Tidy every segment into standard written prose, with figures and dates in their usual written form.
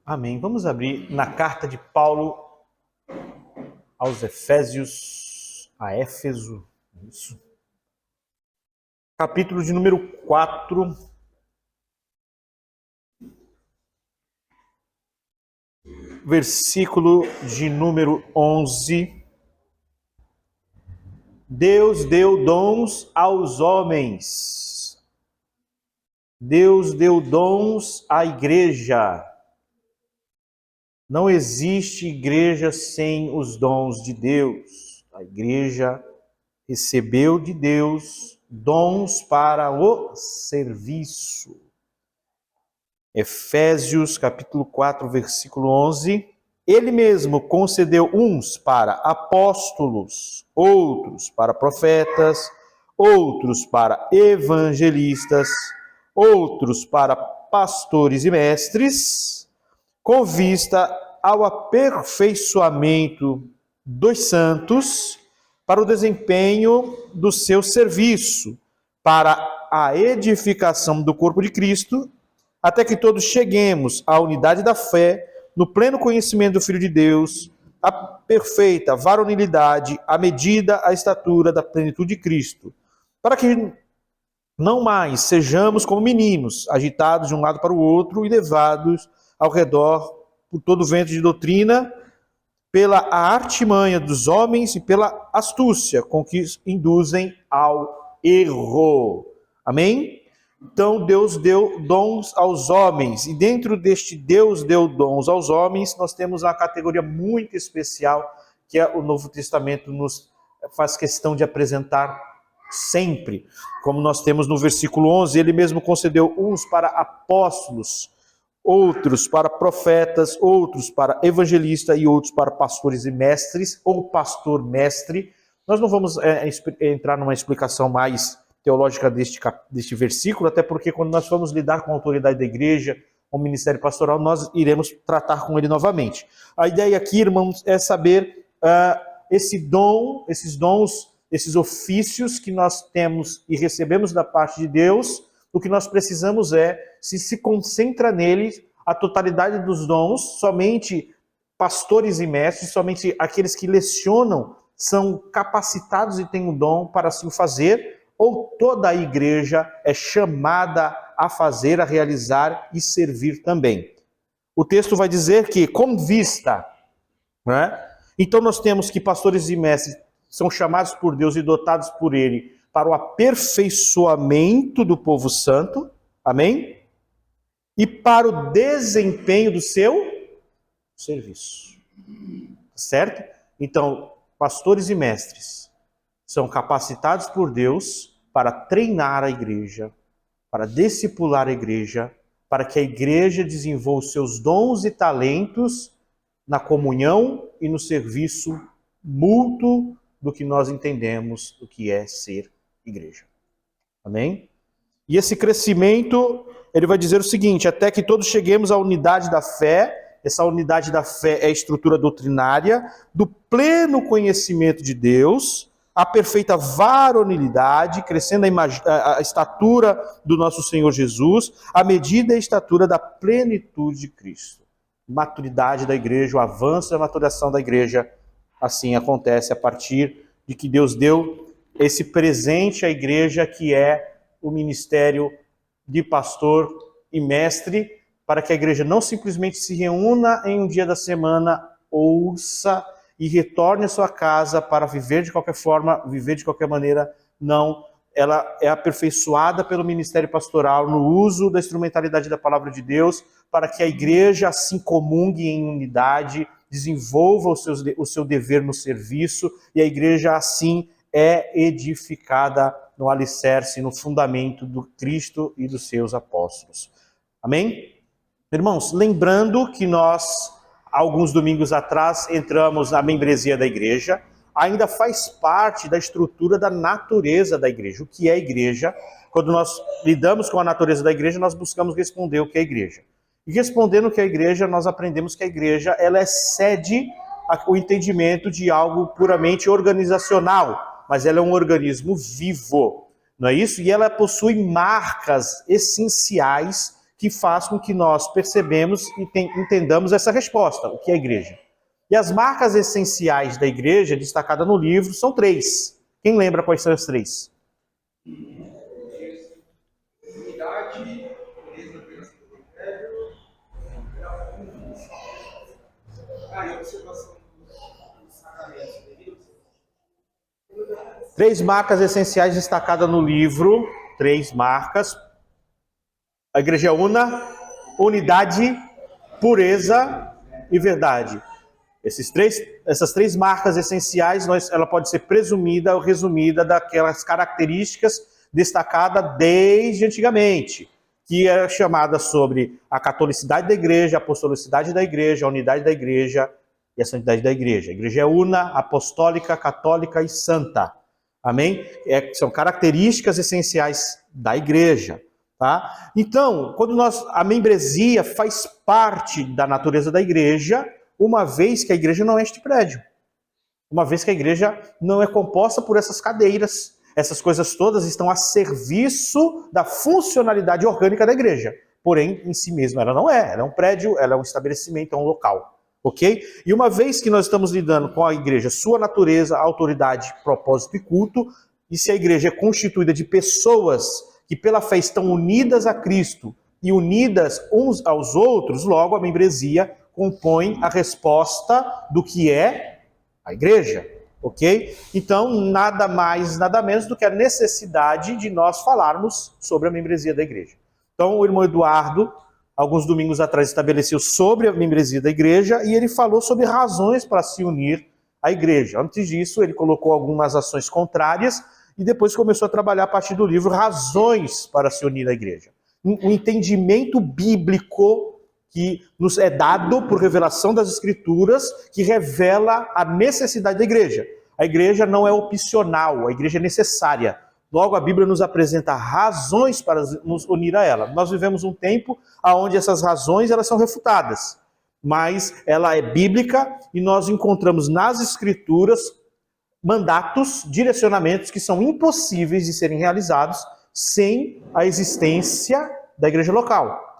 Amém. Vamos abrir na carta de Paulo aos Efésios, a Éfeso, isso. Capítulo de número 4, versículo de número 11. Deus deu dons aos homens. Deus deu dons à igreja. Não existe igreja sem os dons de Deus. A igreja recebeu de Deus dons para o serviço. Efésios capítulo 4, versículo 11. Ele mesmo concedeu uns para apóstolos, outros para profetas, outros para evangelistas, outros para pastores e mestres, com vista ao aperfeiçoamento dos santos, para o desempenho do seu serviço, para a edificação do corpo de Cristo, até que todos cheguemos à unidade da fé, no pleno conhecimento do Filho de Deus, a perfeita varonilidade, à medida, a estatura da plenitude de Cristo, para que não mais sejamos como meninos, agitados de um lado para o outro e levados ao redor por todo o vento de doutrina, pela artimanha dos homens e pela astúcia com que induzem ao erro. Amém? Então Deus deu dons aos homens, e dentro deste Deus deu dons aos homens, nós temos uma categoria muito especial, que é o Novo Testamento nos faz questão de apresentar sempre. Como nós temos no versículo 11, ele mesmo concedeu uns para apóstolos, outros para profetas, outros para evangelistas e outros para pastores e mestres, ou pastor-mestre. Nós não vamos entrar numa explicação mais teológica deste versículo, até porque quando nós formos lidar com a autoridade da igreja, com o ministério pastoral, nós iremos tratar com ele novamente. A ideia aqui, irmãos, é saber esses dons, esses ofícios que nós temos e recebemos da parte de Deus. O que nós precisamos se concentra neles a totalidade dos dons, somente pastores e mestres, somente aqueles que lecionam são capacitados e têm o dom para assim fazer, ou toda a igreja é chamada a fazer, a realizar e servir também. O texto vai dizer que, com vista, né? Então nós temos que pastores e mestres são chamados por Deus e dotados por Ele para o aperfeiçoamento do povo santo, amém? E para o desempenho do seu serviço, certo? Então, pastores e mestres são capacitados por Deus para treinar a igreja, para discipular a igreja, para que a igreja desenvolva os seus dons e talentos na comunhão e no serviço mútuo do que nós entendemos o que é ser igreja. Amém? E esse crescimento, ele vai dizer o seguinte: até que todos cheguemos à unidade da fé. Essa unidade da fé é a estrutura doutrinária do pleno conhecimento de Deus, a perfeita varonilidade, crescendo a estatura do nosso Senhor Jesus, à medida e a estatura da plenitude de Cristo. Maturidade da igreja, o avanço e a maturação da igreja, assim acontece a partir de que Deus deu esse presente à igreja, que é o ministério de pastor e mestre, para que a igreja não simplesmente se reúna em um dia da semana, ouça e retorne à sua casa para viver de qualquer forma, viver de qualquer maneira. Não, ela é aperfeiçoada pelo ministério pastoral no uso da instrumentalidade da palavra de Deus, para que a igreja assim comungue em unidade, desenvolva o seu dever no serviço, e a igreja assim é edificada no alicerce, no fundamento do Cristo e dos seus apóstolos. Amém? Irmãos, lembrando que nós, alguns domingos atrás, entramos na membresia da igreja, ainda faz parte da estrutura da natureza da igreja. O que é a igreja? Quando nós lidamos com a natureza da igreja, nós buscamos responder o que é a igreja. E respondendo o que é a igreja, nós aprendemos que a igreja, ela excede o entendimento de algo puramente organizacional, mas ela é um organismo vivo, não é isso? E ela possui marcas essenciais que faz com que nós percebemos e entendamos essa resposta, o que é a igreja. E as marcas essenciais da igreja, destacada no livro, são 3. Quem lembra quais são as 3? Unidade, pureza, presença do evangelho, e observação dos sacramentos. 3 marcas essenciais destacadas no livro, 3 marcas. A igreja é una, unidade, pureza e verdade. Essas 3 marcas essenciais, ela pode ser presumida ou resumida daquelas características destacadas desde antigamente, que era chamada sobre a catolicidade da igreja, a apostolicidade da igreja, a unidade da igreja e a santidade da igreja. A igreja é una, apostólica, católica e santa. Amém? São características essenciais da igreja. Tá? Então, quando a membresia faz parte da natureza da igreja, uma vez que a igreja não é este prédio. Uma vez que a igreja não é composta por essas cadeiras. Essas coisas todas estão a serviço da funcionalidade orgânica da igreja. Porém, em si mesma, ela não é. Ela é um prédio, ela é um estabelecimento, é um local. Ok? E uma vez que nós estamos lidando com a igreja, sua natureza, autoridade, propósito e culto, e se a igreja é constituída de pessoas que pela fé estão unidas a Cristo e unidas uns aos outros, logo a membresia compõe a resposta do que é a igreja, ok? Então, nada mais, nada menos do que a necessidade de nós falarmos sobre a membresia da igreja. Então, o irmão Eduardo, alguns domingos atrás, estabeleceu sobre a membresia da igreja e ele falou sobre razões para se unir à igreja. Antes disso, ele colocou algumas ações contrárias e depois começou a trabalhar a partir do livro Razões para se unir à igreja. Um entendimento bíblico que nos é dado por revelação das Escrituras, que revela a necessidade da igreja. A igreja não é opcional, a igreja é necessária. Logo, a Bíblia nos apresenta razões para nos unir a ela. Nós vivemos um tempo onde essas razões elas são refutadas, mas ela é bíblica e nós encontramos nas Escrituras mandatos, direcionamentos que são impossíveis de serem realizados sem a existência da igreja local.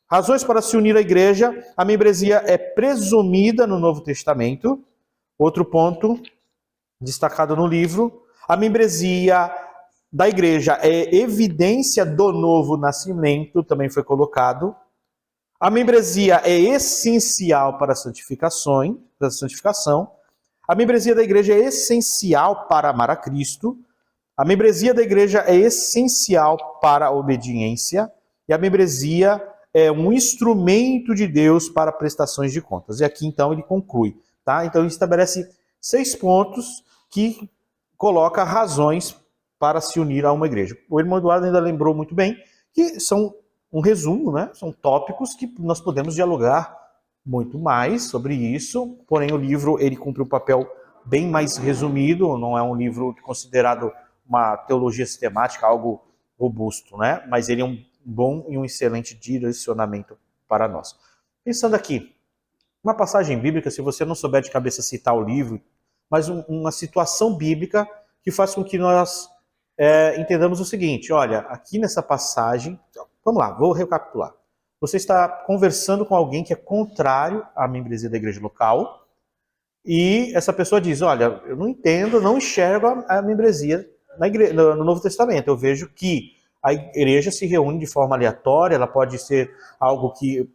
Razões para se unir à igreja, a membresia é presumida no Novo Testamento. Outro ponto destacado no livro, a membresia da igreja é evidência do novo nascimento, também foi colocado. A membresia é essencial para a santificação. A membresia da igreja é essencial para amar a Cristo. A membresia da igreja é essencial para a obediência. E a membresia é um instrumento de Deus para prestações de contas. E aqui, então, ele conclui. Tá? Então, ele estabelece 6 pontos que coloca razões para se unir a uma igreja. O irmão Eduardo ainda lembrou muito bem que são um resumo, né? São tópicos que nós podemos dialogar muito mais sobre isso, porém o livro ele cumpre um papel bem mais resumido, não é um livro considerado uma teologia sistemática, algo robusto, né? Mas ele é um bom e um excelente direcionamento para nós. Pensando aqui, uma passagem bíblica, se você não souber de cabeça citar o livro, mas uma situação bíblica que faz com que nós entendamos o seguinte, olha, aqui nessa passagem, vamos lá, vou recapitular. Você está conversando com alguém que é contrário à membresia da igreja local, e essa pessoa diz, olha, eu não entendo, não enxergo a membresia no Novo Testamento. Eu vejo que a igreja se reúne de forma aleatória, ela pode ser algo que,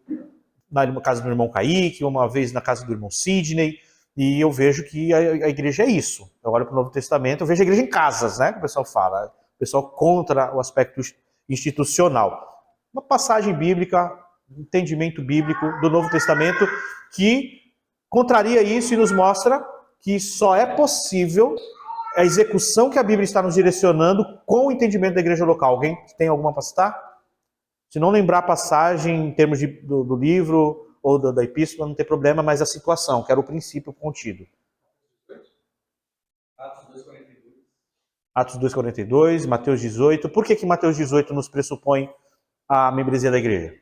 na casa do irmão Kaique, uma vez na casa do irmão Sidney, e eu vejo que a igreja é isso. Eu olho para o Novo Testamento, eu vejo a igreja em casas, né, que o pessoal fala. O pessoal contra o aspecto institucional. Uma passagem bíblica, entendimento bíblico do Novo Testamento que contraria isso e nos mostra que só é possível a execução que a Bíblia está nos direcionando com o entendimento da igreja local. Alguém tem alguma para citar? Se não lembrar a passagem em termos do livro ou da epístola, não tem problema, mas a situação, que era o princípio contido. Atos 2,42, Mateus 18. Por que Mateus 18 nos pressupõe a membresia da igreja?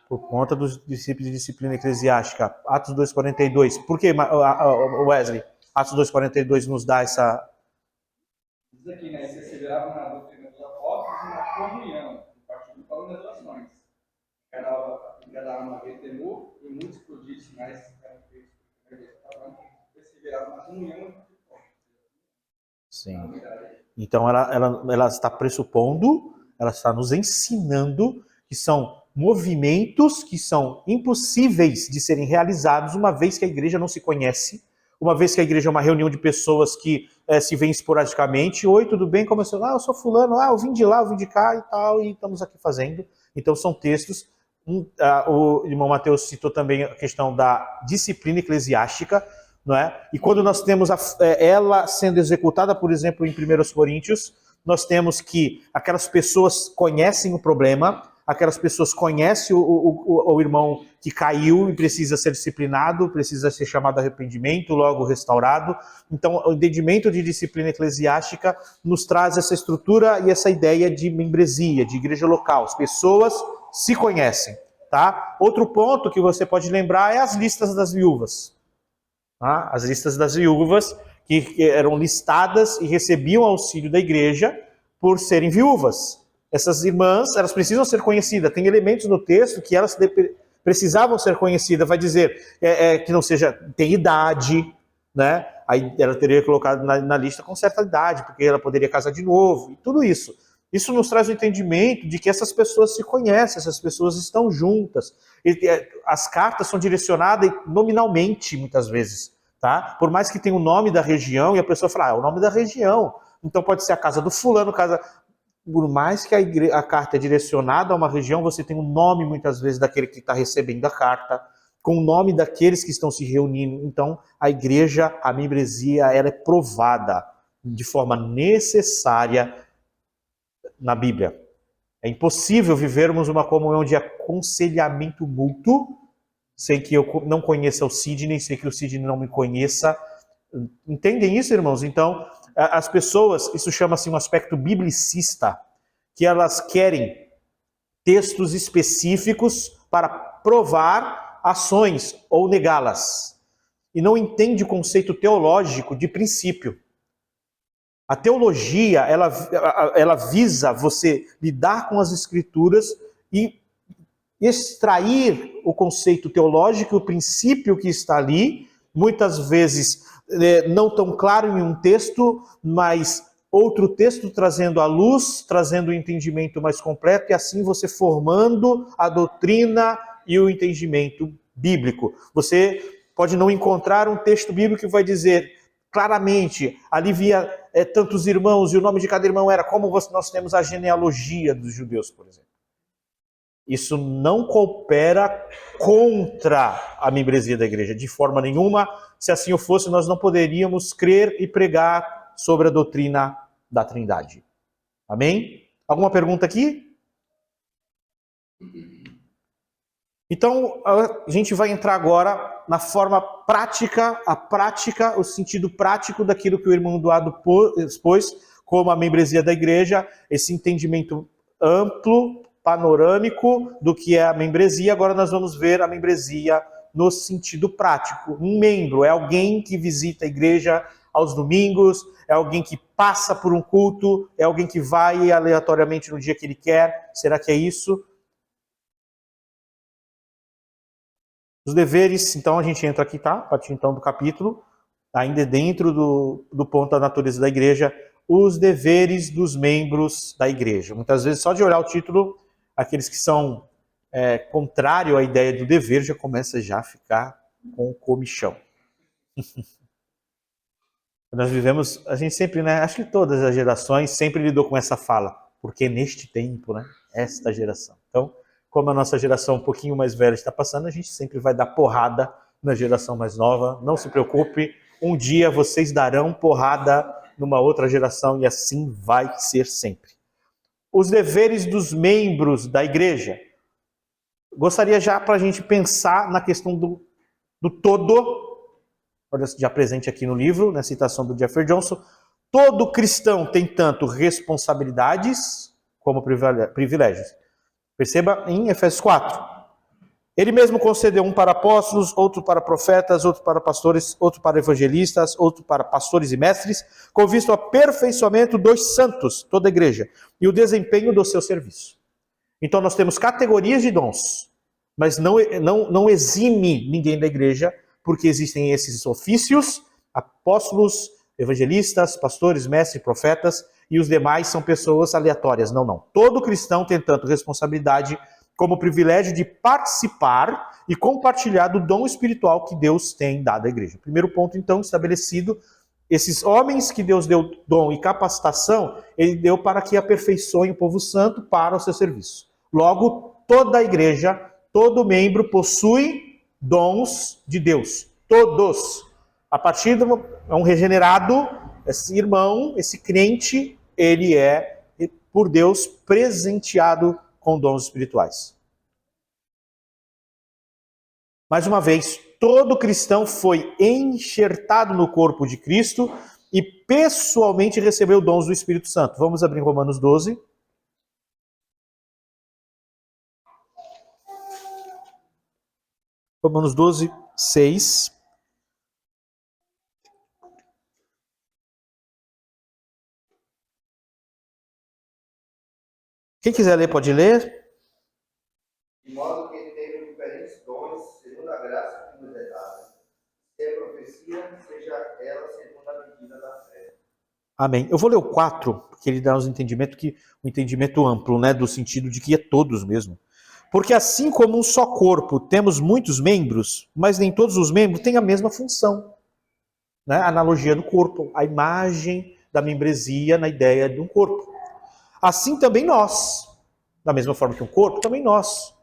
Por conta dos princípios de disciplina eclesiástica. Atos 2,42. Por que, Wesley, Atos 2,42 nos dá essa... Diz aqui, né? Se asseveravam na doutrina dos apóstolos e na comunhão, Era uma vez temor e muitos prodígios sinais eram feitos por igreja. Perseverava na comunhão. Sim. Então ela está pressupondo, ela está nos ensinando que são movimentos que são impossíveis de serem realizados uma vez que a igreja não se conhece, uma vez que a igreja é uma reunião de pessoas que se veem esporadicamente. Oi, tudo bem? Como eu sou fulano, eu vim de lá, eu vim de cá e tal, e estamos aqui fazendo. Então são textos. O irmão Mateus citou também a questão da disciplina eclesiástica, não é? E quando nós temos ela sendo executada, por exemplo, em 1 Coríntios, nós temos que aquelas pessoas conhecem o problema, aquelas pessoas conhecem o irmão que caiu e precisa ser disciplinado, precisa ser chamado a arrependimento, logo restaurado. Então, o entendimento de disciplina eclesiástica nos traz essa estrutura e essa ideia de membresia, de igreja local. As pessoas se conhecem, tá? Outro ponto que você pode lembrar é as listas das viúvas. Tá? As listas das viúvas que eram listadas e recebiam auxílio da igreja por serem viúvas. Essas irmãs, elas precisam ser conhecidas. Tem elementos no texto que elas precisavam ser conhecidas. Vai dizer que não seja, tem idade, né? Aí ela teria colocado na lista com certa idade, porque ela poderia casar de novo, e tudo isso. Isso nos traz o entendimento de que essas pessoas se conhecem, essas pessoas estão juntas. As cartas são direcionadas nominalmente, muitas vezes, tá? Por mais que tenha o nome da região, e a pessoa fala, é o nome da região. Então pode ser a casa do fulano, casa... Por mais que a carta é direcionada a uma região, você tem o nome, muitas vezes, daquele que está recebendo a carta, com o nome daqueles que estão se reunindo. Então, a igreja, a membresia, ela é provada de forma necessária na Bíblia. É impossível vivermos uma comunhão de aconselhamento mútuo sem que eu não conheça o Sidney, sem que o Sidney não me conheça. Entendem isso, irmãos? Então, as pessoas, isso chama-se um aspecto biblicista, que elas querem textos específicos para provar ações ou negá-las. E não entende o conceito teológico de princípio. A teologia, ela visa você lidar com as escrituras e extrair o conceito teológico, o princípio que está ali, muitas vezes não tão claro em um texto, mas outro texto trazendo a luz, trazendo o entendimento mais completo, e assim você formando a doutrina e o entendimento bíblico. Você pode não encontrar um texto bíblico que vai dizer claramente, ali via tantos irmãos, e o nome de cada irmão era como nós temos a genealogia dos judeus, por exemplo. Isso não coopera contra a membresia da igreja, de forma nenhuma. Se assim fosse, nós não poderíamos crer e pregar sobre a doutrina da Trindade. Amém? Alguma pergunta aqui? Então, a gente vai entrar agora na forma prática, o sentido prático daquilo que o irmão Eduardo expôs como a membresia da igreja, esse entendimento amplo, panorâmico do que é a membresia. Agora nós vamos ver a membresia no sentido prático. Um membro é alguém que visita a igreja aos domingos, é alguém que passa por um culto, é alguém que vai aleatoriamente no dia que ele quer. Será que é isso? Os deveres, então a gente entra aqui, tá? A partir então do capítulo, ainda dentro do ponto da natureza da igreja, os deveres dos membros da igreja. Muitas vezes, só de olhar o título, aqueles que são contrário à ideia do dever já começa a ficar com comichão. Nós vivemos, a gente sempre, né? Acho que todas as gerações sempre lidou com essa fala, porque neste tempo, né? Esta geração. Então, como a nossa geração um pouquinho mais velha está passando, a gente sempre vai dar porrada na geração mais nova. Não se preocupe, um dia vocês darão porrada numa outra geração e assim vai ser sempre. Os deveres dos membros da igreja. Gostaria já para a gente pensar na questão do todo, olha, já presente aqui no livro, na citação do Jeffrey Johnson. Todo cristão tem tanto responsabilidades como privilégios. Perceba em Efésios 4. Ele mesmo concedeu um para apóstolos, outro para profetas, outro para pastores, outro para evangelistas, outro para pastores e mestres, com vista ao aperfeiçoamento dos santos, toda a igreja, e o desempenho do seu serviço. Então nós temos categorias de dons, mas não exime ninguém da igreja, porque existem esses ofícios, apóstolos, evangelistas, pastores, mestres, profetas, e os demais são pessoas aleatórias. Não, não. Todo cristão tem tanto responsabilidade como privilégio de participar e compartilhar do dom espiritual que Deus tem dado à igreja. Primeiro ponto, então, estabelecido, esses homens que Deus deu dom e capacitação, ele deu para que aperfeiçoem o povo santo para o seu serviço. Logo, toda a igreja, todo membro possui dons de Deus. Todos. A partir de um regenerado, esse irmão, esse crente, ele é, por Deus, presenteado com dons espirituais. Mais uma vez, todo cristão foi enxertado no corpo de Cristo e pessoalmente recebeu dons do Espírito Santo. Vamos abrir Romanos 12. Romanos 12, 6. Quem quiser ler, pode ler. De modo que ele teve diferentes dons, segundo a graça que nos é dada. Se é profecia, seja ela segundo a medida da fé. Amém. Eu vou ler o 4, porque ele dá um entendimento amplo, né, do sentido de que é todos mesmo. Porque assim como um só corpo temos muitos membros, mas nem todos os membros têm a mesma função. Né? A analogia do corpo, a imagem da membresia na ideia de um corpo. Assim também nós, da mesma forma que um corpo, também nós.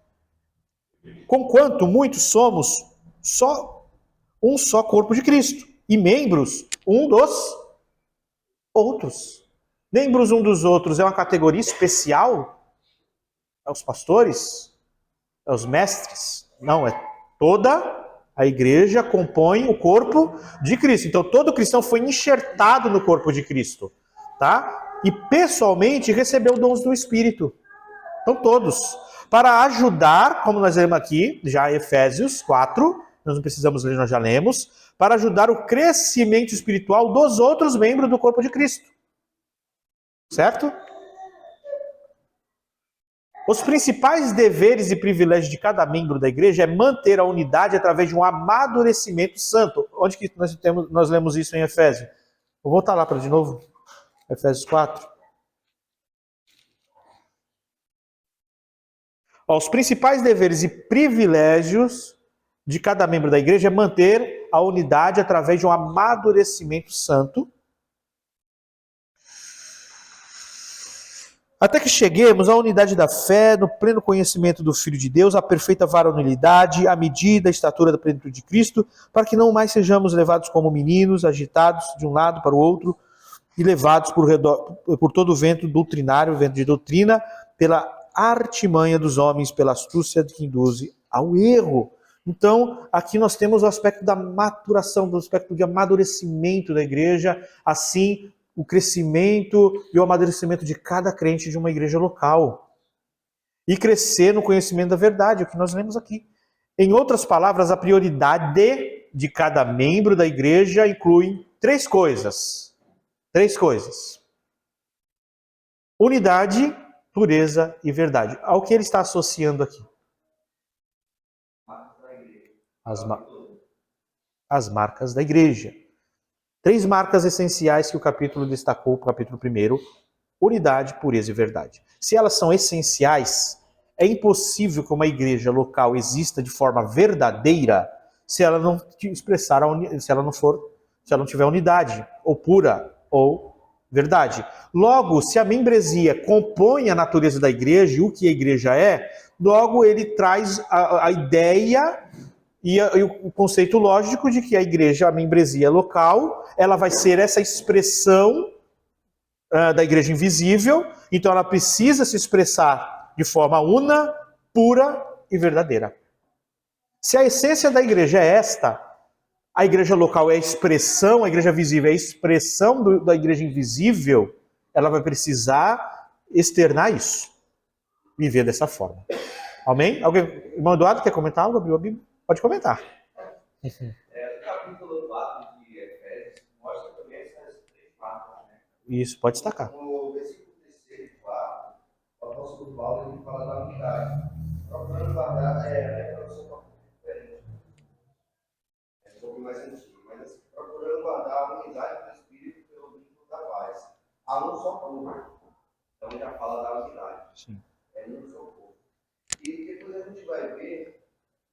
Conquanto muitos somos um só corpo de Cristo, e membros um dos outros. Membros um dos outros é uma categoria especial? É os pastores? É os mestres? Não, é toda a igreja compõe o corpo de Cristo. Então todo cristão foi enxertado no corpo de Cristo, tá? E pessoalmente recebeu dons do Espírito. Então todos. Para ajudar, como nós lemos aqui, já em Efésios 4, nós não precisamos ler, nós já lemos, para ajudar o crescimento espiritual dos outros membros do corpo de Cristo. Certo? Os principais deveres e privilégios de cada membro da igreja é manter a unidade através de um amadurecimento santo. Onde que nós lemos isso em Efésios? Vou voltar lá para de novo. Efésios 4. Os principais deveres e privilégios de cada membro da igreja é manter a unidade através de um amadurecimento santo, até que cheguemos à unidade da fé, no pleno conhecimento do Filho de Deus, à perfeita varonilidade, à medida, à estatura da plenitude de Cristo, para que não mais sejamos levados como meninos, agitados de um lado para o outro, e levados por todo o vento doutrinário, vento de doutrina, pela artimanha dos homens, pela astúcia que induz ao erro. Então, aqui nós temos o aspecto da maturação, do aspecto de amadurecimento da igreja, assim, o crescimento e o amadurecimento de cada crente de uma igreja local. E crescer no conhecimento da verdade, o que nós lemos aqui. Em outras palavras, a prioridade de cada membro da igreja inclui três coisas. Unidade, pureza e verdade. Ao que ele está associando aqui? As marcas da igreja. Três marcas essenciais que o capítulo destacou, o capítulo 1, unidade, pureza e verdade. Se elas são essenciais, é impossível que uma igreja local exista de forma verdadeira se ela não expressar, se ela não tiver unidade, ou pura, ou verdade. Logo, se a membresia compõe a natureza da igreja e o que a igreja é, logo ele traz a ideia e o conceito lógico de que a igreja, a membresia local, ela vai ser essa expressão da igreja invisível, então ela precisa se expressar de forma una, pura e verdadeira. Se a essência da igreja é esta, a igreja local é a expressão, a igreja visível é a expressão da igreja invisível, ela vai precisar externar isso, viver dessa forma. Amém? Alguém, irmão Eduardo, quer comentar algo? Abriu a Bíblia? Pode comentar. O capítulo 4 de Efésios mostra também essas três marcas, né? Isso, pode destacar. No versículo 3 e 4, o apóstolo Paulo ele fala da unidade. da unidade do Espírito pelo vínculo da paz. Há um só corpo. Então já fala da unidade. Sim. É um só corpo. E depois a gente vai ver,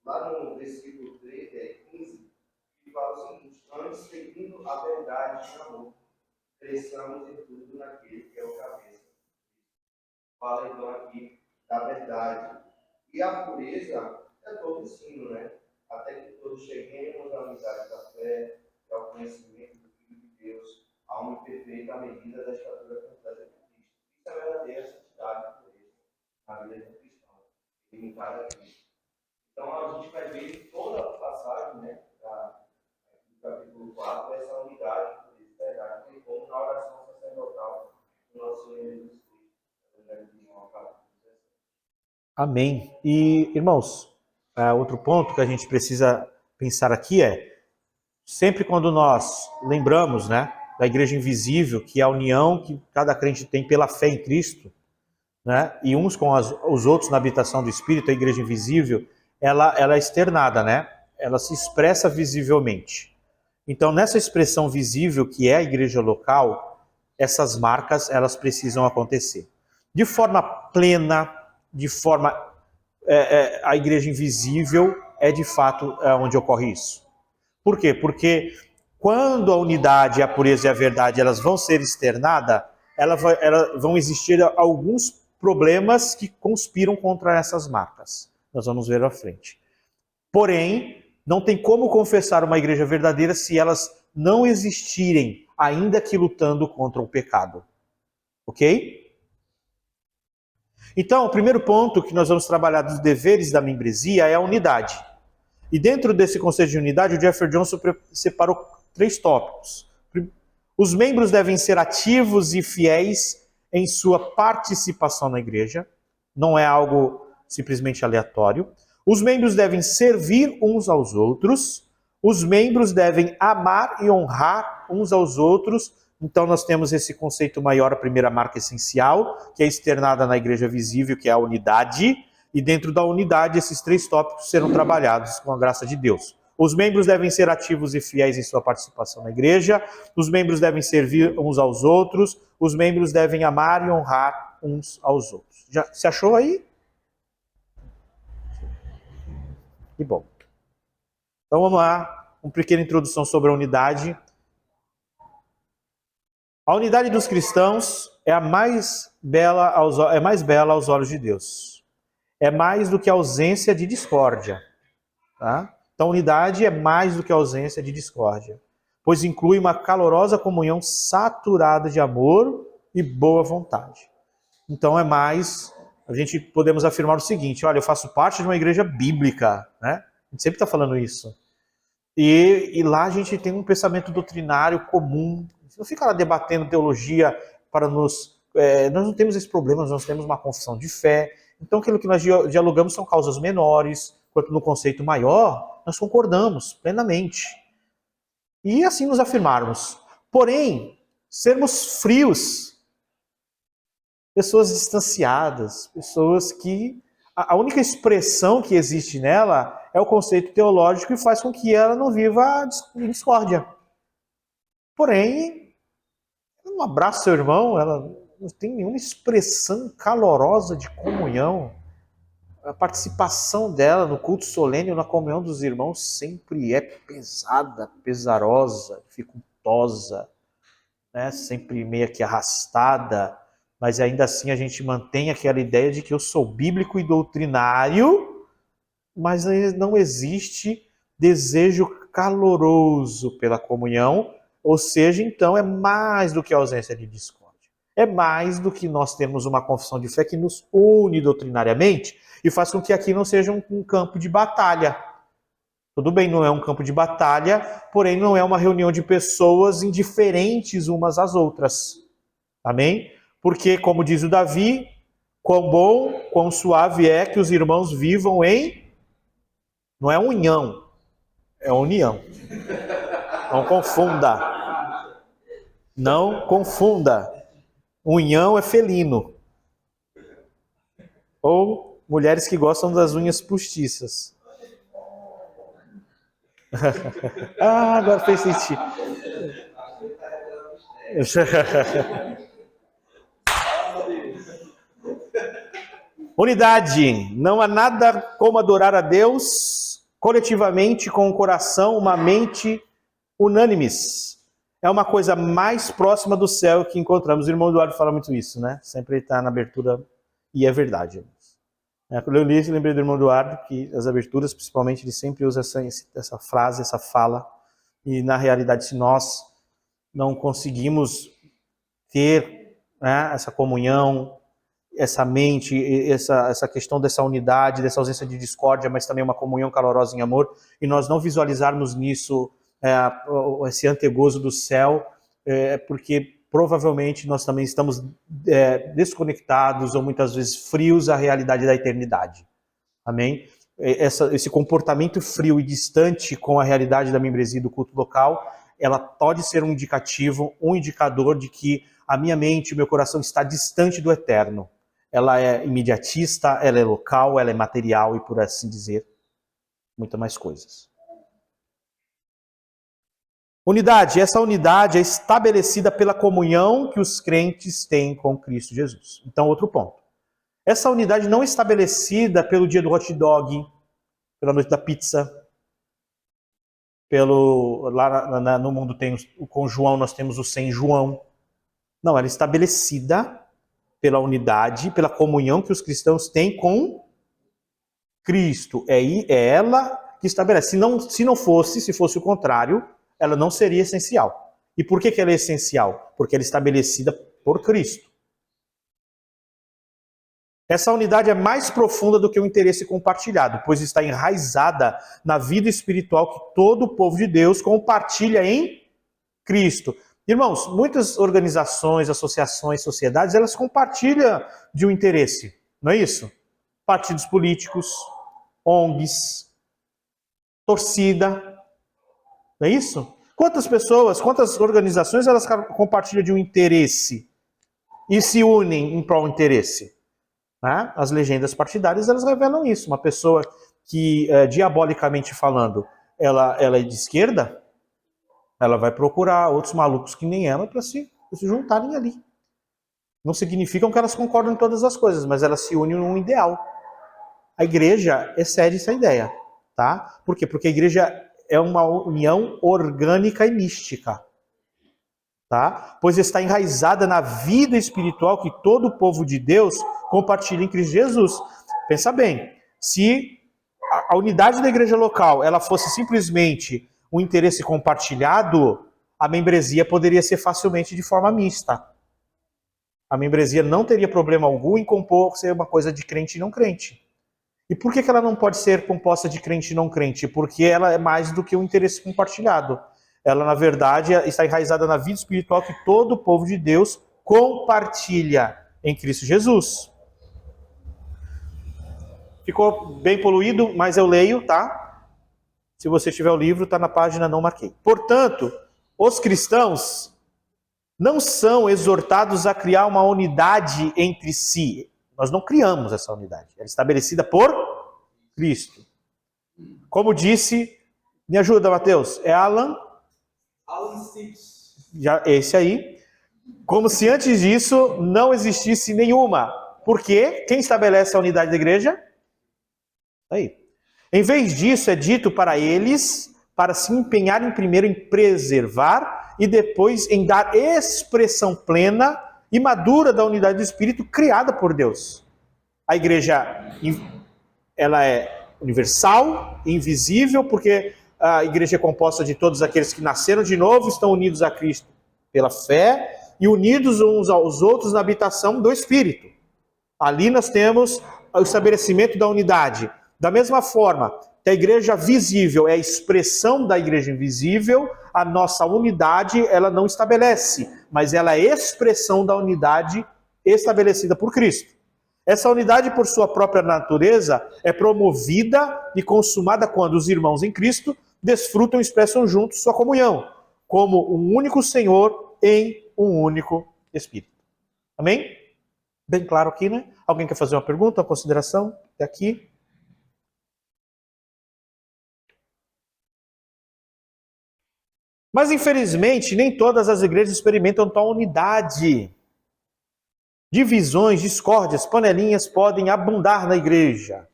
lá no versículo 15, que fala o seguinte: antes, seguindo a verdade de amor, cresçamos em tudo naquele que é o cabeça. Fala então aqui da verdade. E a pureza é todo ensino, né? Até que todos cheguemos à unidade da fé e ao conhecimento do Filho de Deus, a uma perfeita medida da estatura completa de Cristo. Isso é a verdadeira santidade e pureza na vida do cristão, limitada a Cristo. Então a gente vai ver toda a passagem, né, do capítulo 4, essa unidade, pureza, verdade, e como na oração sacerdotal do nosso Senhor Jesus Cristo. Amém. E, irmãos, outro ponto que a gente precisa pensar aqui é, sempre quando nós lembramos, né, da igreja invisível, que é a união que cada crente tem pela fé em Cristo, né, e uns com os outros na habitação do Espírito, a igreja invisível, ela é externada, né? Ela se expressa visivelmente. Então, nessa expressão visível que é a igreja local, essas marcas, elas precisam acontecer. De forma plena, de forma... a igreja invisível é de fato onde ocorre isso. Por quê? Porque quando a unidade, a pureza e a verdade elas vão ser externadas, elas vão existir alguns problemas que conspiram contra essas marcas. Nós vamos ver à frente. Porém, não tem como confessar uma igreja verdadeira se elas não existirem, ainda que lutando contra o pecado. Ok? Então, o primeiro ponto que nós vamos trabalhar dos deveres da membresia é a unidade. E dentro desse conceito de unidade, o Jeffrey Johnson separou 3 tópicos. Os membros devem ser ativos e fiéis em sua participação na igreja. Não é algo simplesmente aleatório. Os membros devem servir uns aos outros. Os membros devem amar e honrar uns aos outros. Então nós temos esse conceito maior, a primeira marca essencial, que é externada na igreja visível, que é a unidade. E dentro da unidade, esses 3 tópicos serão trabalhados com a graça de Deus. Os membros devem ser ativos e fiéis em sua participação na igreja. Os membros devem servir uns aos outros. Os membros devem amar e honrar uns aos outros. Já se achou aí? Que bom. Então vamos lá, uma pequena introdução sobre a unidade. A unidade dos cristãos é a mais bela aos olhos de Deus. É mais do que a ausência de discórdia. Tá? Então, unidade é mais do que a ausência de discórdia, pois inclui uma calorosa comunhão saturada de amor e boa vontade. Então, é mais, a gente podemos afirmar o seguinte: olha, eu faço parte de uma igreja bíblica, né? A gente sempre está falando isso. E lá a gente tem um pensamento doutrinário comum. A gente não fica lá debatendo teologia para nos... nós não temos esse problema, nós temos uma confissão de fé. Então, aquilo que nós dialogamos são causas menores, quanto no conceito maior, nós concordamos plenamente. E assim nos afirmarmos. Porém, sermos frios, pessoas distanciadas, pessoas que... A única expressão que existe nela é o conceito teológico e faz com que ela não viva em discórdia. Porém, ela não abraça seu irmão, ela não tem nenhuma expressão calorosa de comunhão. A participação dela no culto solene ou na comunhão dos irmãos sempre é pesada, pesarosa, dificultosa, né? Sempre meio que arrastada, mas ainda assim a gente mantém aquela ideia de que eu sou bíblico e doutrinário, mas não existe desejo caloroso pela comunhão, ou seja, então é mais do que a ausência de discórdia. É mais do que nós termos uma confissão de fé que nos une doutrinariamente e faz com que aqui não seja um campo de batalha. Tudo bem, não é um campo de batalha, porém não é uma reunião de pessoas indiferentes umas às outras. Amém? Porque, como diz o Davi, quão bom, quão suave é que os irmãos vivam em... Não é união, é união. Não confunda. Não confunda. União é felino. Ou mulheres que gostam das unhas postiças. Ah, agora fez sentido. Acho que ele está revelando mistério. Unidade. Não há nada como adorar a Deus coletivamente, com um coração, uma mente unânimes. É uma coisa mais próxima do céu que encontramos. O irmão Eduardo fala muito isso, né? Sempre está na abertura, e é verdade. Quando eu li isso, lembrei do irmão Eduardo, que as aberturas, principalmente, ele sempre usa essa frase, essa fala. E, na realidade, se nós não conseguimos ter, né, essa comunhão, essa mente, essa questão dessa unidade, dessa ausência de discórdia, mas também uma comunhão calorosa em amor, e nós não visualizarmos nisso esse antegozo do céu, porque provavelmente nós também estamos desconectados ou muitas vezes frios à realidade da eternidade. Amém? Esse comportamento frio e distante com a realidade da membresia do culto local, ela pode ser um indicativo, um indicador de que a minha mente, o meu coração está distante do eterno. Ela é imediatista, ela é local, ela é material e, por assim dizer, muitas mais coisas. Unidade. Essa unidade é estabelecida pela comunhão que os crentes têm com Cristo Jesus. Então, outro ponto. Essa unidade não é estabelecida pelo dia do hot dog, pela noite da pizza, lá no mundo tem com João nós temos o sem João. Não, ela é estabelecida pela unidade, pela comunhão que os cristãos têm com Cristo. É ela que estabelece. Se fosse o contrário, ela não seria essencial. E por que ela é essencial? Porque ela é estabelecida por Cristo. Essa unidade é mais profunda do que o interesse compartilhado, pois está enraizada na vida espiritual que todo o povo de Deus compartilha em Cristo. Irmãos, muitas organizações, associações, sociedades, elas compartilham de um interesse, não é isso? Partidos políticos, ONGs, torcida, não é isso? Quantas pessoas, quantas organizações elas compartilham de um interesse e se unem em prol do interesse? Né? As legendas partidárias, elas revelam isso. Uma pessoa que, diabolicamente falando, ela é de esquerda, ela vai procurar outros malucos que nem ela para se juntarem ali. Não significam que elas concordam em todas as coisas, mas elas se unem num ideal. A igreja excede essa ideia, tá? Por quê? Porque a igreja é uma união orgânica e mística, tá? Pois está enraizada na vida espiritual que todo o povo de Deus compartilha em Cristo Jesus. Pensa bem, se a unidade da igreja local ela fosse simplesmente um interesse compartilhado, a membresia poderia ser facilmente de forma mista. A membresia não teria problema algum em compor ser uma coisa de crente e não crente. E por que ela não pode ser composta de crente e não crente? Porque ela é mais do que um interesse compartilhado. Ela, na verdade, está enraizada na vida espiritual que todo o povo de Deus compartilha em Cristo Jesus. Ficou bem poluído, mas eu leio, tá? Se você tiver o livro, está na página não marquei. Portanto, os cristãos não são exortados a criar uma unidade entre si. Nós não criamos essa unidade. Ela é estabelecida por Cristo. Como disse, me ajuda, Mateus, é Alan Sitch. Esse aí. Como se antes disso não existisse nenhuma. Por quê? Quem estabelece a unidade da igreja? Aí. Em vez disso, é dito para eles para se empenharem primeiro em preservar e depois em dar expressão plena e madura da unidade do Espírito criada por Deus. A igreja, ela é universal, invisível, porque a igreja é composta de todos aqueles que nasceram de novo, estão unidos a Cristo pela fé e unidos uns aos outros na habitação do Espírito. Ali nós temos o estabelecimento da unidade. Da mesma forma que a igreja visível é a expressão da igreja invisível, a nossa unidade ela não estabelece, mas ela é expressão da unidade estabelecida por Cristo. Essa unidade, por sua própria natureza, é promovida e consumada quando os irmãos em Cristo desfrutam e expressam juntos sua comunhão, como um único Senhor em um único Espírito. Amém? Bem claro aqui, né? Alguém quer fazer uma pergunta, uma consideração? Aqui. Mas, infelizmente, nem todas as igrejas experimentam tal unidade. Divisões, discórdias, panelinhas podem abundar na igreja.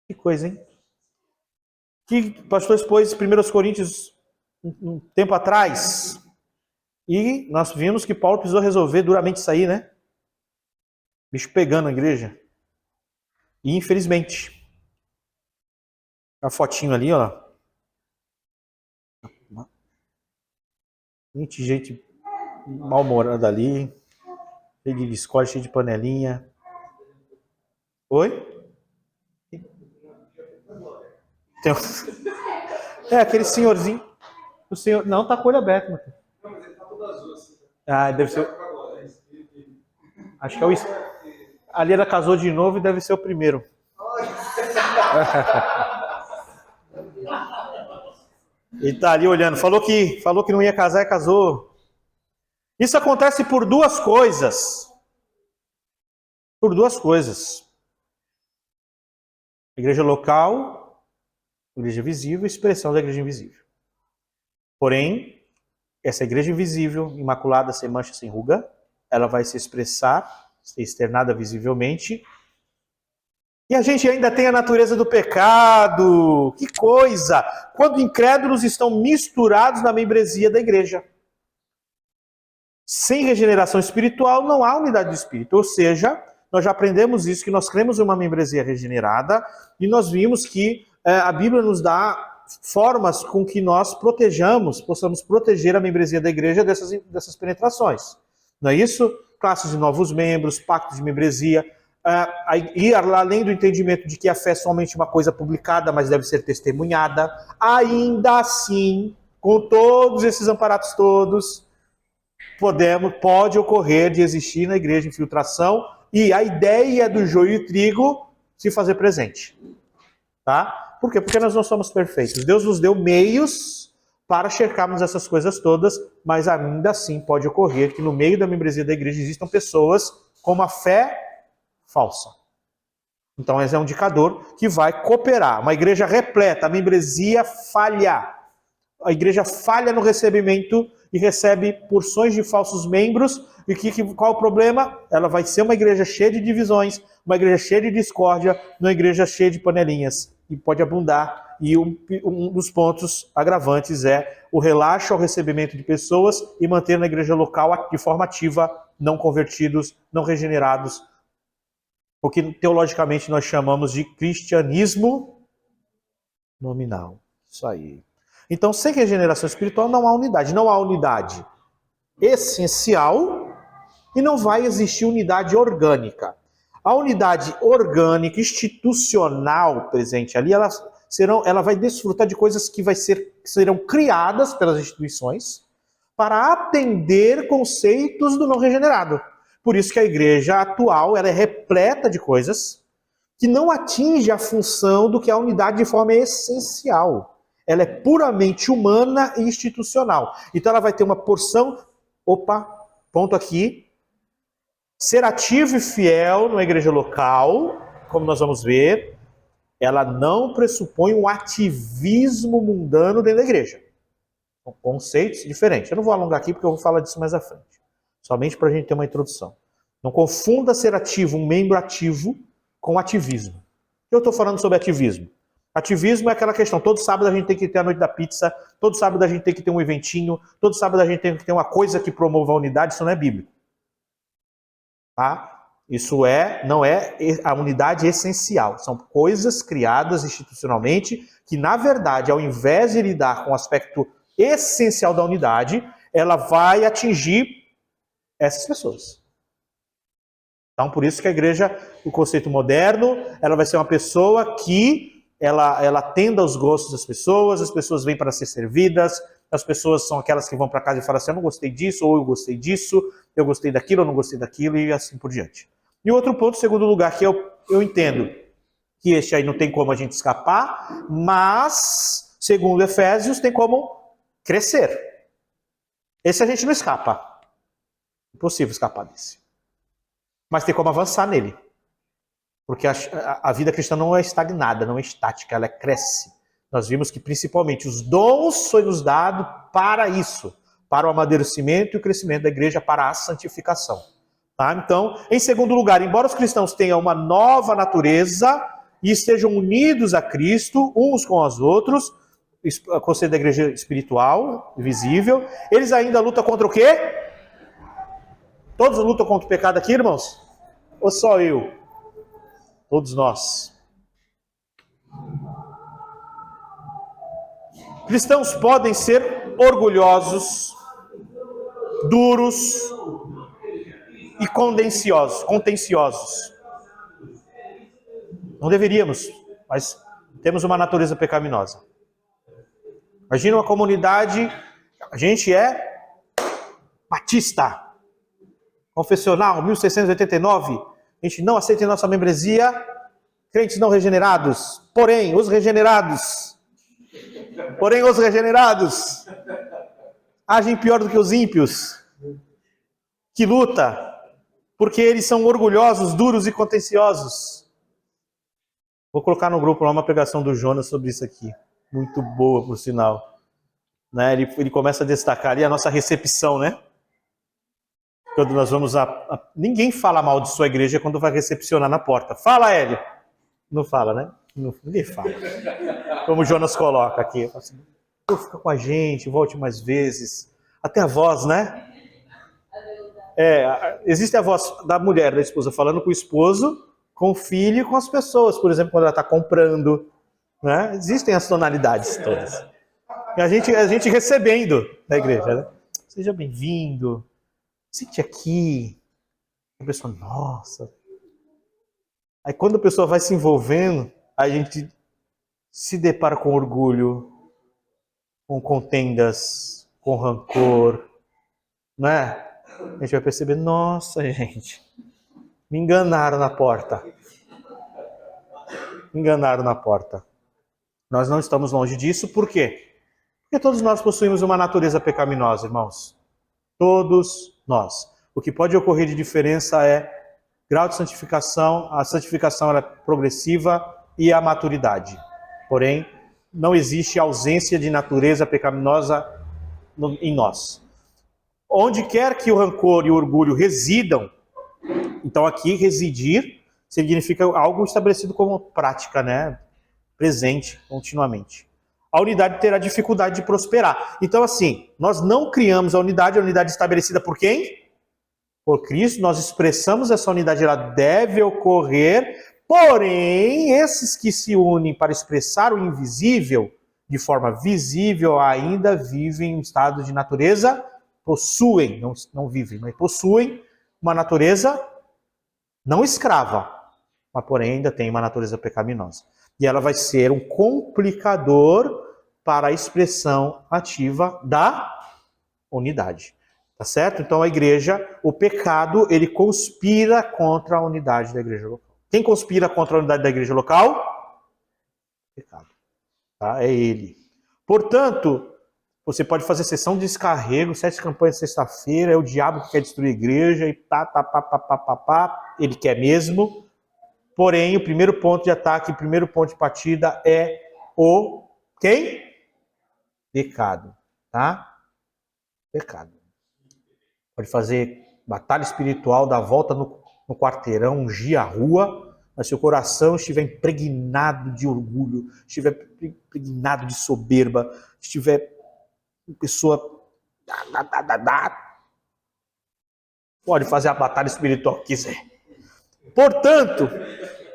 Que coisa, hein? Que o pastor expôs 1 Coríntios um tempo atrás. E nós vimos que Paulo precisou resolver duramente isso aí, né? Bicho pegando na igreja. E infelizmente, a fotinho ali, ó. Gente mal-humorada ali. Cheio de discórdia, cheio de panelinha. Oi? Tem aquele senhorzinho. O senhor... Não, tá com o olho aberto, Matheus. Não, mas ele tá todo azul assim. Ah, deve ser. Acho que é o. Ali ela casou de novo e deve ser o primeiro. Ele tá ali olhando. Falou que não ia casar e casou. Isso acontece por duas coisas. Por duas coisas. Igreja local, igreja visível, expressão da igreja invisível. Porém, essa igreja invisível, imaculada, sem mancha, sem ruga, ela vai se expressar, ser externada visivelmente. E a gente ainda tem a natureza do pecado. Que coisa! Quando incrédulos estão misturados na membresia da igreja. Sem regeneração espiritual, não há unidade do espírito. Ou seja, nós já aprendemos isso, que nós cremos em uma membresia regenerada, e nós vimos que a Bíblia nos dá formas com que nós possamos proteger a membresia da igreja dessas penetrações. Não é isso? Classes de novos membros, pacto de membresia, e além do entendimento de que a fé é somente uma coisa publicada, mas deve ser testemunhada, ainda assim, com todos esses amparatos todos, pode ocorrer de existir na igreja infiltração e a ideia do joio e trigo se fazer presente. Tá? Por quê? Porque nós não somos perfeitos. Deus nos deu meios para checarmos essas coisas todas, mas ainda assim pode ocorrer que no meio da membresia da igreja existam pessoas com uma fé falsa. Então esse é um indicador que vai cooperar. Uma igreja repleta, a membresia falha. A igreja falha no recebimento e recebe porções de falsos membros. E qual o problema? Ela vai ser uma igreja cheia de divisões, uma igreja cheia de discórdia, uma igreja cheia de panelinhas. E pode abundar. E um dos pontos agravantes é o relaxo ao recebimento de pessoas e manter na igreja local de forma ativa, não convertidos, não regenerados. O que teologicamente nós chamamos de cristianismo nominal. Isso aí. Então, sem regeneração espiritual não há unidade. Não há unidade essencial e não vai existir unidade orgânica. A unidade orgânica, institucional presente ali, ela vai desfrutar de coisas que serão criadas pelas instituições para atender conceitos do não regenerado. Por isso que a igreja atual ela é repleta de coisas que não atinge a função do que é a unidade de forma essencial. Ela é puramente humana e institucional. Então ela vai ter uma porção, ponto aqui, ser ativo e fiel numa igreja local, como nós vamos ver, ela não pressupõe um ativismo mundano dentro da igreja. São conceitos diferentes. Eu não vou alongar aqui porque eu vou falar disso mais à frente. Somente para a gente ter uma introdução. Não confunda ser ativo, um membro ativo, com ativismo. Eu estou falando sobre ativismo. Ativismo é aquela questão, todo sábado a gente tem que ter a noite da pizza, todo sábado a gente tem que ter um eventinho, todo sábado a gente tem que ter uma coisa que promova a unidade, isso não é bíblico. Tá? Isso não é a unidade essencial. São coisas criadas institucionalmente que, na verdade, ao invés de lidar com o aspecto essencial da unidade, ela vai atingir essas pessoas. Então, por isso que a igreja, o conceito moderno, ela vai ser uma pessoa que ela atenda aos gostos das pessoas, as pessoas vêm para ser servidas, as pessoas são aquelas que vão para casa e falam assim, eu não gostei disso, ou eu gostei disso, eu gostei daquilo, eu não gostei daquilo, e assim por diante. E outro ponto, segundo lugar, que eu entendo que este aí não tem como a gente escapar, mas, segundo Efésios, tem como crescer. Esse a gente não escapa. Impossível escapar desse. Mas tem como avançar nele. Porque a vida cristã não é estagnada, não é estática, ela cresce. Nós vimos que principalmente os dons foi nos dado para isso, para o amadurecimento e o crescimento da igreja, para a santificação. Tá? Então, em segundo lugar, embora os cristãos tenham uma nova natureza e estejam unidos a Cristo, uns com os outros, o conceito da igreja espiritual, visível, eles ainda lutam contra o quê? Todos lutam contra o pecado aqui, irmãos? Ou só eu? Todos nós. Cristãos podem ser orgulhosos, duros e contenciosos. Não deveríamos, mas temos uma natureza pecaminosa. Imagina uma comunidade, a gente é batista, confessional, 1689, a gente não aceita em nossa membresia crentes não regenerados, porém os regenerados agem pior do que os ímpios, que luta, porque eles são orgulhosos, duros e contenciosos. Vou colocar no grupo lá uma pregação do Jonas sobre isso aqui, muito boa, por sinal. Né? Ele começa a destacar ali a nossa recepção, né? Quando nós vamos ninguém fala mal de sua igreja quando vai recepcionar na porta. Fala, Hélio! Não fala, né? Ninguém fala. Como o Jonas coloca aqui. Fica com a gente, volte mais vezes. Até a voz, né? Existe a voz da mulher, da esposa, falando com o esposo, com o filho e com as pessoas. Por exemplo, quando ela está comprando. Né? Existem as tonalidades todas. E a gente recebendo na igreja. Né? Seja bem-vindo. Sente aqui. A pessoa, nossa. Aí quando a pessoa vai se envolvendo, a gente se depara com orgulho, com contendas, com rancor, né? A gente vai perceber, nossa, gente, me enganaram na porta. Me enganaram na porta. Nós não estamos longe disso, por quê? Porque todos nós possuímos uma natureza pecaminosa, irmãos. Todos nós. O que pode ocorrer de diferença é grau de santificação, a santificação ela é progressiva e a maturidade. Porém, não existe ausência de natureza pecaminosa em nós. Onde quer que o rancor e o orgulho residam, então aqui residir significa algo estabelecido como prática, né? Presente continuamente. A unidade terá dificuldade de prosperar. Então assim, nós não criamos a unidade estabelecida por quem? Por Cristo, nós expressamos essa unidade, ela deve ocorrer, porém, esses que se unem para expressar o invisível, de forma visível, ainda vivem em um estado de natureza, possuem, não vivem, mas possuem uma natureza não escrava, mas porém ainda tem uma natureza pecaminosa. E ela vai ser um complicador para a expressão ativa da unidade. Tá certo? Então a igreja, o pecado, ele conspira contra a unidade da igreja local. Quem conspira contra a unidade da igreja local? Pecado. Tá? É ele. Portanto, você pode fazer sessão de descarrego, 7 campanhas sexta-feira, é o diabo que quer destruir a igreja, e ele quer mesmo. Porém, o primeiro ponto de ataque, o primeiro ponto de partida é o quem? Pecado. Tá? Pecado. Pode fazer batalha espiritual, dar volta no quarteirão, ungir a rua, mas se o coração estiver impregnado de orgulho, estiver impregnado de soberba, estiver uma pessoa... pode fazer a batalha espiritual que quiser. Portanto,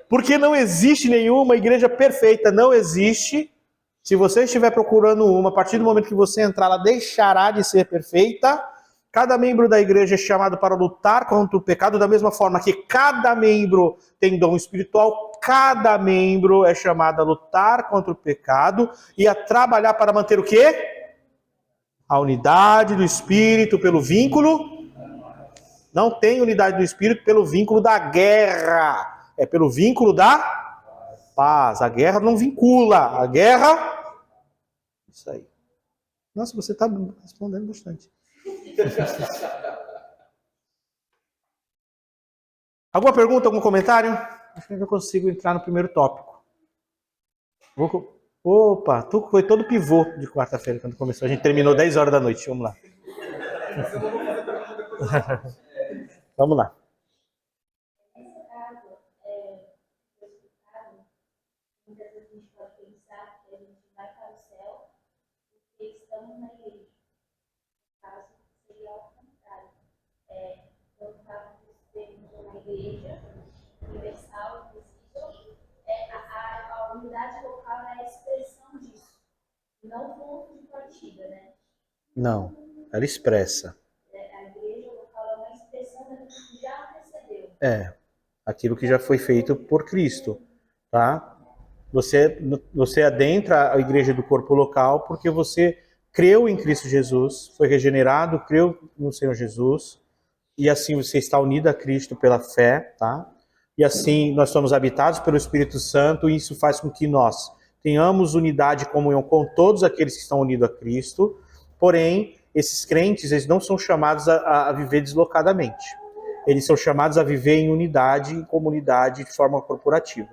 porque não existe nenhuma igreja perfeita, não existe. Se você estiver procurando uma, a partir do momento que você entrar, ela deixará de ser perfeita. Cada membro da igreja é chamado para lutar contra o pecado, da mesma forma que cada membro tem dom espiritual, cada membro é chamado a lutar contra o pecado e a trabalhar para manter o quê? A unidade do Espírito pelo vínculo. Não tem unidade do Espírito pelo vínculo da guerra, é pelo vínculo da paz. A guerra não vincula, a guerra... Isso aí. Nossa, você está respondendo bastante. Alguma pergunta, algum comentário? Acho que eu consigo entrar no primeiro tópico. Vou Opa, tu foi todo pivô de quarta-feira quando começou. A gente terminou 10 horas da noite. Vamos lá. Vamos lá. Nesse caso, foi explicado, muitas vezes a gente pode pensar que a gente vai para o céu porque estamos na igreja. No caso, seria ao contrário. No caso de sermos uma igreja universal, visível, a unidade local é a expressão disso, não o ponto de partida, né? Não, ela expressa. A igreja local é uma expressão daquilo que já antecedeu. Aquilo que já foi feito por Cristo, tá? Você adentra a igreja do corpo local porque você creu em Cristo Jesus, foi regenerado, creu no Senhor Jesus, e assim você está unido a Cristo pela fé, tá? E assim nós somos habitados pelo Espírito Santo, e isso faz com que nós tenhamos unidade e comunhão com todos aqueles que estão unidos a Cristo. Porém, esses crentes, eles não são chamados a viver deslocadamente. Eles são chamados a viver em unidade, em comunidade, de forma corporativa.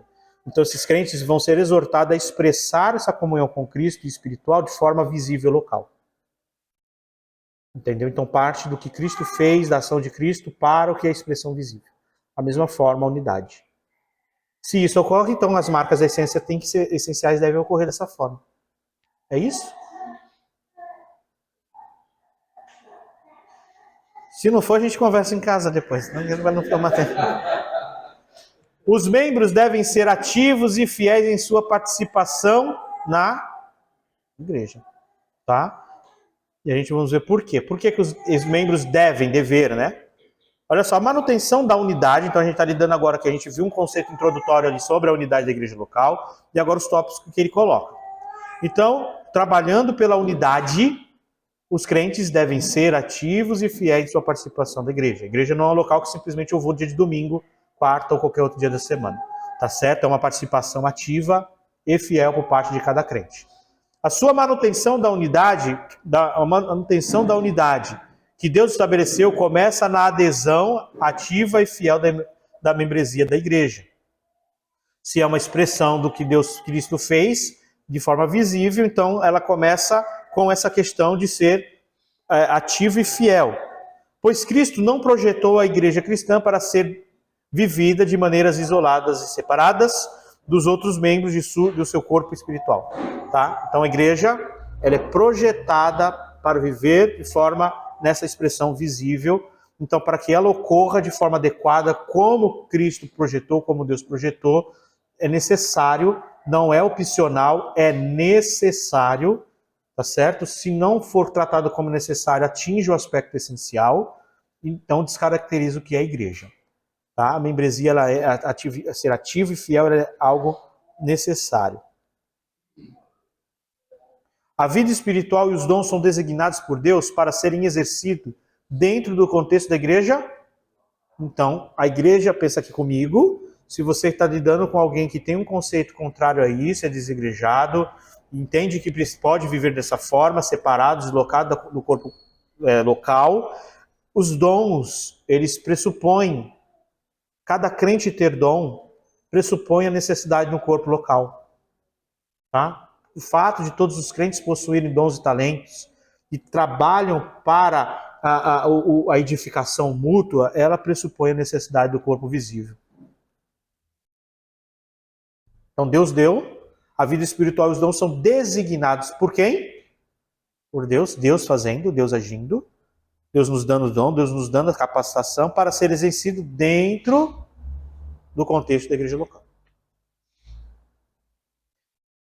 Então, esses crentes vão ser exortados a expressar essa comunhão com Cristo espiritual de forma visível local. Entendeu? Então, parte do que Cristo fez, da ação de Cristo, para o que é a expressão visível. A mesma forma, a unidade. Se isso ocorre, então as marcas da essência têm que ser essenciais, devem ocorrer dessa forma. É isso? Se não for, a gente conversa em casa depois. Não tomar tempo. Os membros devem ser ativos e fiéis em sua participação na igreja. Tá? E a gente vamos ver por quê. Por que os membros dever, né? Olha só, a manutenção da unidade. Então a gente está lidando agora que a gente viu um conceito introdutório ali sobre a unidade da igreja local. E agora os tópicos que ele coloca. Então, trabalhando pela unidade, os crentes devem ser ativos e fiéis em sua participação da igreja. A igreja não é um local que simplesmente eu vou dia de domingo, quarta ou qualquer outro dia da semana. Tá certo? É uma participação ativa e fiel por parte de cada crente. A sua manutenção da unidade, que Deus estabeleceu começa na adesão ativa e fiel da membresia da igreja. Se é uma expressão do que Cristo fez de forma visível, então ela começa com essa questão de ser ativo e fiel. Pois Cristo não projetou a igreja cristã para ser vivida de maneiras isoladas e separadas dos outros membros do seu corpo espiritual. Tá? Então a igreja ela é projetada para viver de forma nessa expressão visível. Então, para que ela ocorra de forma adequada, como Cristo projetou, como Deus projetou, é necessário, não é opcional, é necessário, tá certo? Se não for tratado como necessário, atinge o aspecto essencial, então descaracteriza o que é a igreja. Tá? A membresia, ela ser ativa e fiel, ela é algo necessário. A vida espiritual e os dons são designados por Deus para serem exercidos dentro do contexto da igreja. Então, a igreja, pensa aqui comigo, se você está lidando com alguém que tem um conceito contrário a isso, é desigrejado, entende que pode viver dessa forma, separado, deslocado do corpo local, os dons, eles pressupõem, cada crente ter dom, pressupõe a necessidade no corpo local. Tá? O fato de todos os crentes possuírem dons e talentos e trabalham para a edificação mútua, ela pressupõe a necessidade do corpo visível. Então Deus deu, a vida espiritual e os dons são designados por quem? Por Deus, Deus fazendo, Deus agindo, Deus nos dando o dom, Deus nos dando a capacitação para ser exercido dentro do contexto da igreja local.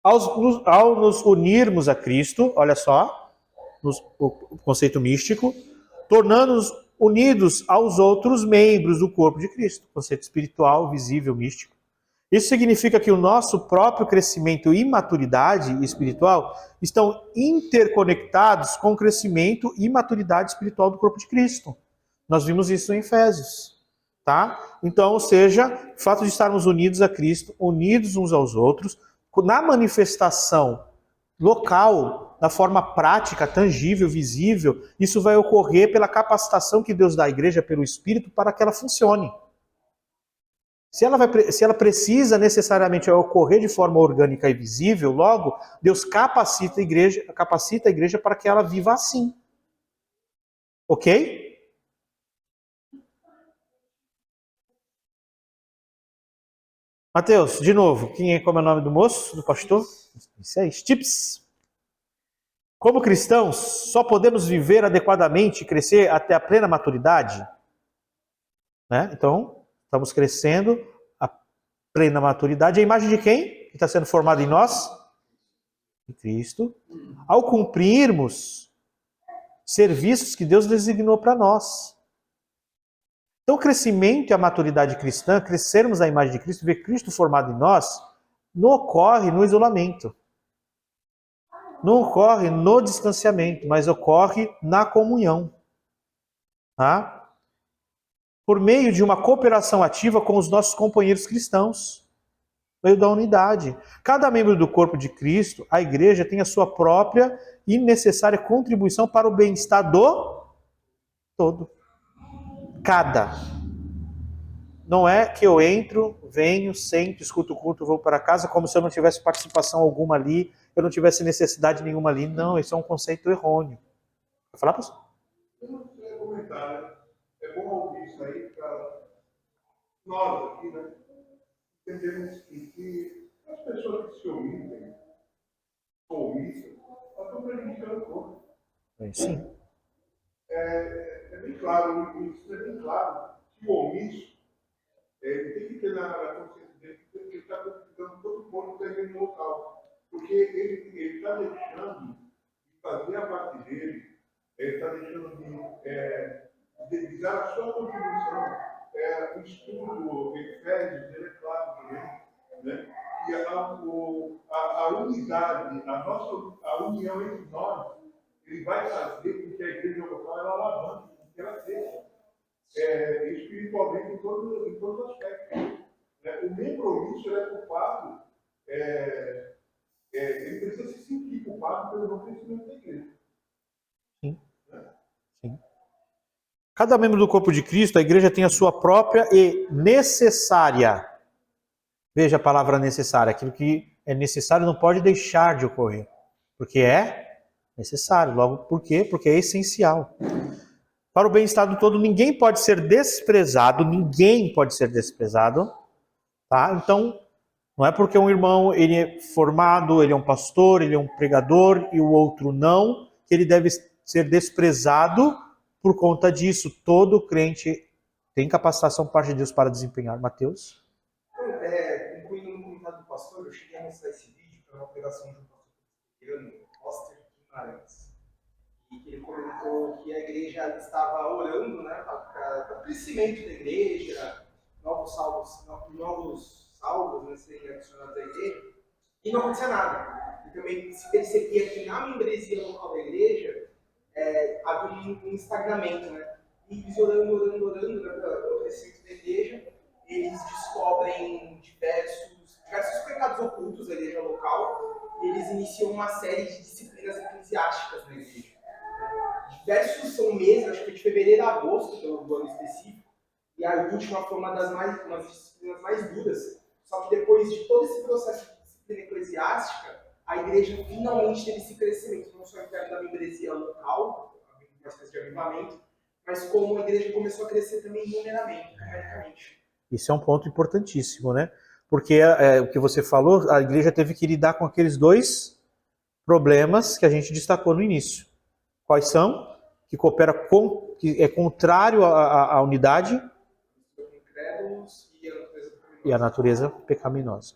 Ao nos unirmos a Cristo, olha só, o conceito místico, tornando-nos unidos aos outros membros do corpo de Cristo, conceito espiritual, visível, místico. Isso significa que o nosso próprio crescimento e maturidade espiritual estão interconectados com o crescimento e maturidade espiritual do corpo de Cristo. Nós vimos isso em Efésios. Tá? Então, ou seja, o fato de estarmos unidos a Cristo, unidos uns aos outros, na manifestação local, da forma prática, tangível, visível, isso vai ocorrer pela capacitação que Deus dá à igreja pelo Espírito para que ela funcione. Se ela precisa necessariamente ocorrer de forma orgânica e visível, logo, Deus capacita a igreja para que ela viva assim. Ok? Mateus, de novo, como é o nome do moço, do pastor? Isso aí, Stips. Como cristãos, só podemos viver adequadamente e crescer até a plena maturidade. Né? Então, estamos crescendo a plena maturidade. A imagem de quem que está sendo formada em nós? De Cristo. Ao cumprirmos serviços que Deus designou para nós. Então, o crescimento e a maturidade cristã, crescermos a imagem de Cristo, ver Cristo formado em nós, não ocorre no isolamento. Não ocorre no distanciamento, mas ocorre na comunhão. Tá? Por meio de uma cooperação ativa com os nossos companheiros cristãos. Por meio da unidade. Cada membro do corpo de Cristo, a igreja, tem a sua própria e necessária contribuição para o bem-estar do todo. Cada. Não é que eu entro, venho, sento, escuto o culto, vou para casa, como se eu não tivesse participação alguma ali, eu não tivesse necessidade nenhuma ali. Não, isso é um conceito errôneo. Vai falar, pastor? Eu queria comentar, né? É bom ouvir isso aí para nós aqui, né? Entendemos que as pessoas que se omitem, elas estão prejudicando o corpo. Sim. É bem claro, isso é bem claro, que o omisso, ele tem que ter na consciência dele que ele está prejudicando todo o corpo da igreja local. Porque ele está deixando de fazer a parte dele, ele está deixando de dar a sua contribuição. O estudo, Efésios, ele é claro também, né? E a unidade, a união entre nós, ele vai fazer com que a igreja local ela alavanque, que ela seja espiritualmente em todos os aspectos. Né? O membro omisso é culpado, ele precisa se sentir culpado pelo não crescimento da igreja. Sim. Sim. Cada membro do corpo de Cristo, a igreja tem a sua própria e necessária. Veja a palavra necessária. Aquilo que é necessário não pode deixar de ocorrer. Porque é necessário. Logo, por quê? Porque é essencial. Para o bem-estar do todo, ninguém pode ser desprezado. Ninguém pode ser desprezado. Tá? Então, não é porque um irmão ele é formado, ele é um pastor, ele é um pregador e o outro não, que ele deve ser desprezado por conta disso. Todo crente tem capacitação por parte de Deus para desempenhar. Mateus? Concluindo no comentário do pastor, eu cheguei a mostrar esse vídeo para uma pregação de um pastor presbiteriano, Foster Guimarães. E que ele comentou que a igreja estava orando, né, para o crescimento da igreja, novos salvos, né, serem adicionados à igreja, e não acontecia nada. E também se percebia que na membresia local da igreja havia um estagnamento, né? E eles orando, né, para o crescimento da igreja, eles descobrem diversos pecados ocultos da igreja local e eles iniciam uma série de disciplinas eclesiásticas na igreja. Diversos são meses, acho que foi de fevereiro a agosto, do ano específico, e a última foi uma das disciplinas mais duras. Só que depois de todo esse processo de disciplina eclesiástica, a igreja finalmente teve esse crescimento, não só em termos da membresia local, uma espécie de avivamento, mas como a igreja começou a crescer também numericamente. Isso é um ponto importantíssimo, né? Porque o que você falou, a igreja teve que lidar com aqueles dois problemas que a gente destacou no início. Quais são? Que que é contrário à unidade e à natureza pecaminosa.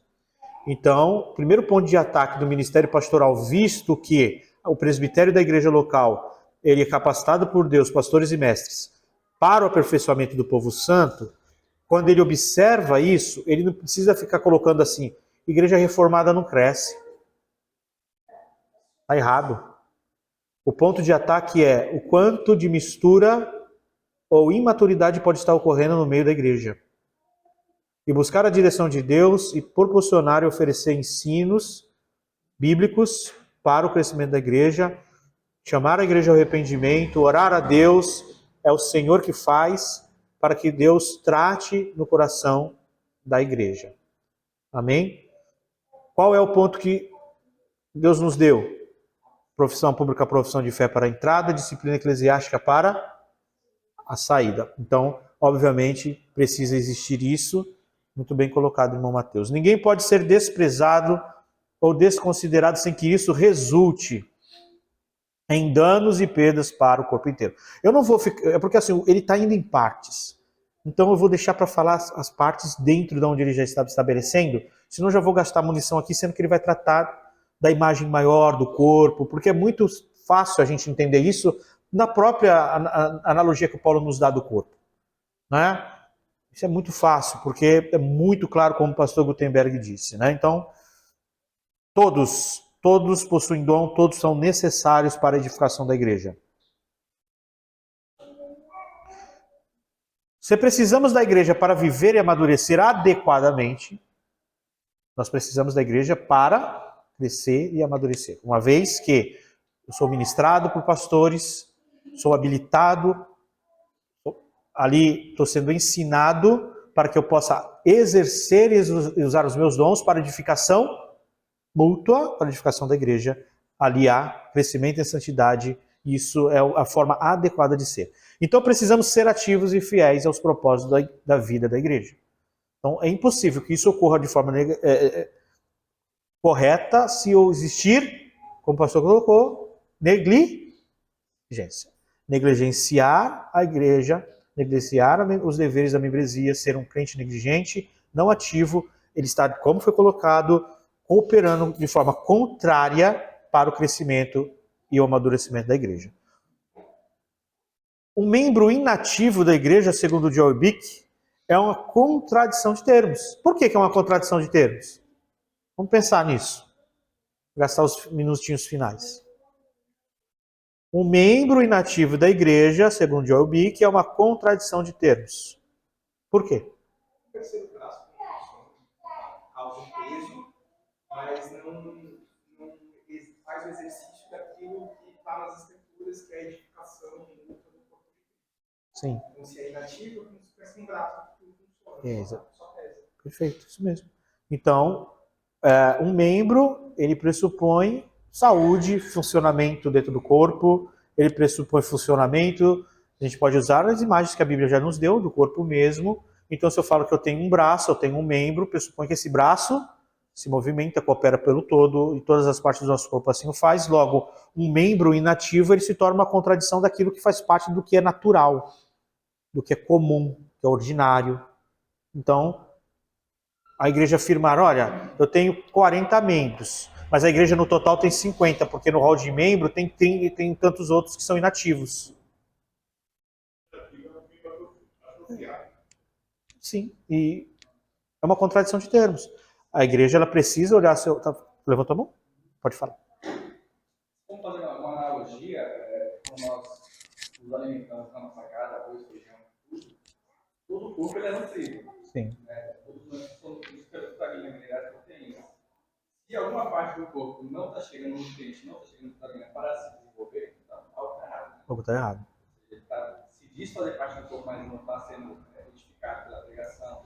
Então, o primeiro ponto de ataque do ministério pastoral, visto que o presbitério da igreja local, ele é capacitado por Deus, pastores e mestres, para o aperfeiçoamento do povo santo, quando ele observa isso, ele não precisa ficar colocando assim, igreja reformada não cresce. Está errado. O ponto de ataque é o quanto de mistura ou imaturidade pode estar ocorrendo no meio da igreja. E buscar a direção de Deus e proporcionar e oferecer ensinos bíblicos para o crescimento da igreja, chamar a igreja ao arrependimento, orar a Deus, é o Senhor que faz, para que Deus trate no coração da igreja. Amém? Qual é o ponto que Deus nos deu? Profissão pública, profissão de fé para a entrada, disciplina eclesiástica para a saída. Então, obviamente, precisa existir isso, muito bem colocado, irmão Mateus. Ninguém pode ser desprezado ou desconsiderado sem que isso resulte em danos e perdas para o corpo inteiro. Eu não vou ficar, é porque assim, ele está indo em partes. Então eu vou deixar para falar as partes dentro de onde ele já está estabelecendo, senão eu já vou gastar munição aqui, sendo que ele vai tratar da imagem maior do corpo, porque é muito fácil a gente entender isso na própria analogia que o Paulo nos dá do corpo, né? Isso é muito fácil, porque é muito claro, como o pastor Gutenberg disse, né? Então, todos possuem dom, todos são necessários para a edificação da igreja. Se precisamos da igreja para viver e amadurecer adequadamente, nós precisamos da igreja para crescer e amadurecer. Uma vez que eu sou ministrado por pastores, sou habilitado, ali estou sendo ensinado para que eu possa exercer e usar os meus dons para edificação mútua, para a edificação da igreja. Ali há crescimento em santidade, isso é a forma adequada de ser. Então precisamos ser ativos e fiéis aos propósitos da vida da igreja. Então é impossível que isso ocorra de forma correta se existir, como o pastor colocou, negligência. Negligenciar a igreja, negligenciar os deveres da membresia, ser um crente negligente, não ativo, ele está, como foi colocado, operando de forma contrária para o crescimento e o amadurecimento da igreja. Um membro inativo da igreja, segundo Joel Bick, é uma contradição de termos. Por que é uma contradição de termos? Vamos pensar nisso. Gastar os minutinhos finais. Um membro inativo da igreja, segundo Joel Bick, é uma contradição de termos. Por quê? O terceiro braço causa um peso, mas não faz o exercício daquilo que está nas escrituras, que é a edificação mútua do corpo de Cristo. Sim. Então, se é inativo, é como se tivesse um braço que funciona, só pesa. Perfeito, isso mesmo. Então, um membro, ele pressupõe saúde, funcionamento dentro do corpo, ele pressupõe funcionamento, a gente pode usar as imagens que a Bíblia já nos deu, do corpo mesmo. Então, se eu falo que eu tenho um braço, eu tenho um membro, pressupõe que esse braço se movimenta, coopera pelo todo, e todas as partes do nosso corpo assim o faz. Logo, um membro inativo, ele se torna uma contradição daquilo que faz parte do que é natural, do que é comum, que é ordinário. Então, a igreja afirmar, olha, eu tenho 40 membros, mas a igreja no total tem 50, porque no hall de membro tem tantos outros que são inativos. Sim, e é uma contradição de termos. A igreja ela precisa olhar seu... Levantou a mão? Pode falar. Vamos fazer uma analogia, como nós nos alimentamos na nossa casa, arroz, feijão, tudo. Todo o corpo ele é nutrido. Sim. Todos nós somos vitamina, minerais, proteínas. Se alguma parte do corpo não está chegando nutriente, não está chegando vitamina para se desenvolver, então algo está errado. Algo está errado. Ele se diz fazer parte do corpo, mas não está sendo edificado pela pregação,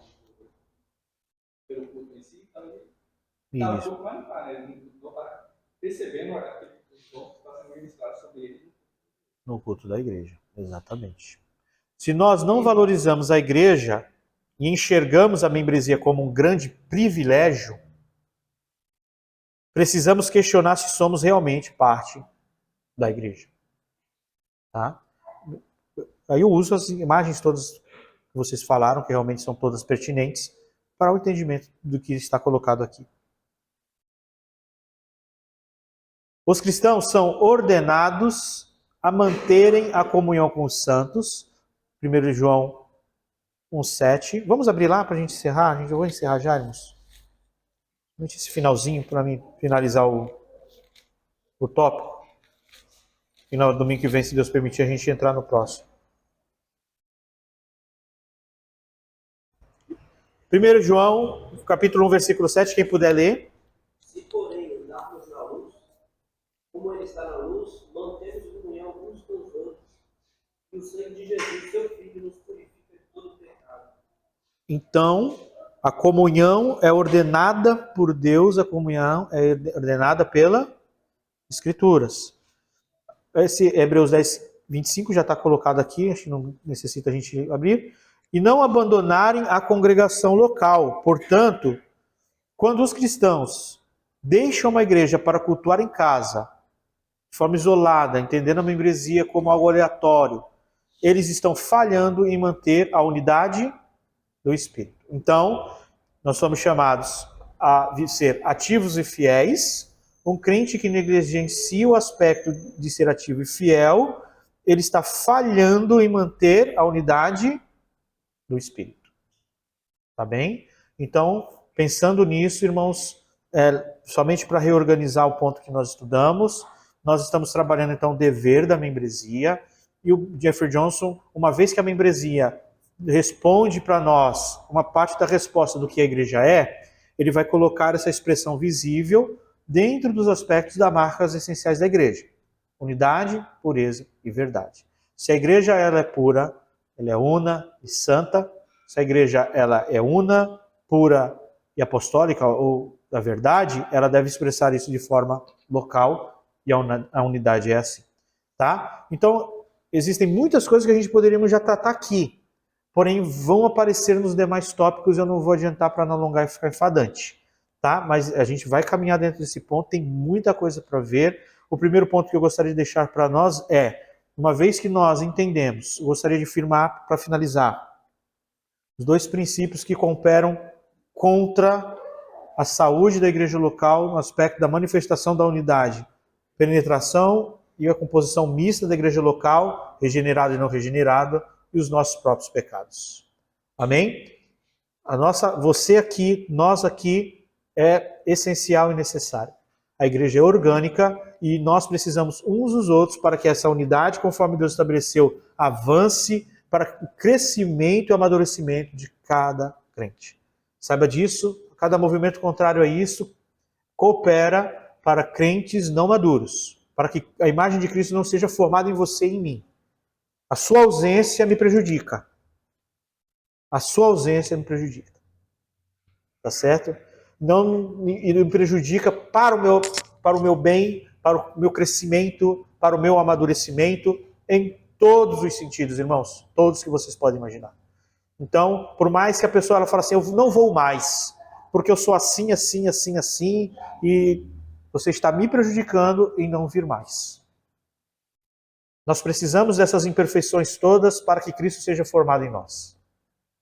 pelo corpo em si, então ele está um pouco mais para ele não está percebendo aquele que está sendo ministrado sobre ele. No culto da igreja, exatamente. Se nós não valorizamos a igreja e enxergamos a membresia como um grande privilégio, precisamos questionar se somos realmente parte da igreja. Tá? Aí eu uso as imagens todas que vocês falaram, que realmente são todas pertinentes, para o entendimento do que está colocado aqui. Os cristãos são ordenados a manterem a comunhão com os santos. 1 João 1,7. Vamos abrir lá para a gente encerrar? Eu vou encerrar já, irmãos. Esse finalzinho para mim finalizar o tópico. E no domingo que vem, se Deus permitir, a gente entrar no próximo. 1 João, capítulo 1, versículo 7, quem puder ler. Se, porém, andarmos na luz, como ele está na luz, mantemos comunhão uns com os outros, e o sangue de Jesus, seu Filho, nos purifica de todo pecado. Então, A comunhão é ordenada por Deus, a comunhão é ordenada pelas Escrituras. Esse Hebreus 10, 25 já está colocado aqui, acho que não necessita a gente abrir. E não abandonarem a congregação local. Portanto, quando os cristãos deixam uma igreja para cultuar em casa, de forma isolada, entendendo a membresia como algo aleatório, eles estão falhando em manter a unidade do Espírito. Então, nós somos chamados a ser ativos e fiéis. Um crente que negligencia o aspecto de ser ativo e fiel, ele está falhando em manter a unidade do Espírito. Tá bem? Então, pensando nisso, irmãos, somente para reorganizar o ponto que nós estudamos, nós estamos trabalhando então o dever da membresia, e o Jeffrey Johnson, uma vez que a membresia responde para nós uma parte da resposta do que a igreja é, ele vai colocar essa expressão visível dentro dos aspectos das marcas essenciais da igreja: unidade, pureza e verdade. Se a igreja ela é pura, ela é una e santa. Se a igreja ela é una, pura e apostólica, ou da verdade, ela deve expressar isso de forma local, e a unidade é assim. Tá? Então, existem muitas coisas que a gente poderíamos já tratar aqui, porém vão aparecer nos demais tópicos, eu não vou adiantar para não alongar e ficar enfadante. Tá? Mas a gente vai caminhar dentro desse ponto, tem muita coisa para ver. O primeiro ponto que eu gostaria de deixar para nós é, uma vez que nós entendemos, eu gostaria de afirmar, para finalizar, os dois princípios que cooperam contra a saúde da igreja local no aspecto da manifestação da unidade: penetração e a composição mista da igreja local, regenerada e não regenerada, e os nossos próprios pecados. Amém? Você aqui, nós aqui, é essencial e necessário. A igreja é orgânica e nós precisamos uns dos outros para que essa unidade, conforme Deus estabeleceu, avance para o crescimento e amadurecimento de cada crente. Saiba disso, cada movimento contrário a isso coopera para crentes não maduros, para que a imagem de Cristo não seja formada em você e em mim. A sua ausência me prejudica. A sua ausência me prejudica. Tá certo? Não me prejudica para o meu bem, para o meu crescimento, para o meu amadurecimento, em todos os sentidos, irmãos. Todos que vocês podem imaginar. Então, por mais que a pessoa ela fale assim, eu não vou mais, porque eu sou assim, assim, assim, assim, e você está me prejudicando em não vir mais. Nós precisamos dessas imperfeições todas para que Cristo seja formado em nós.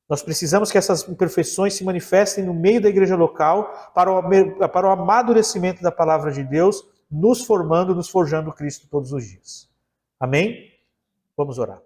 Nós precisamos que essas imperfeições se manifestem no meio da igreja local para o amadurecimento da palavra de Deus, nos formando, nos forjando Cristo todos os dias. Amém? Vamos orar.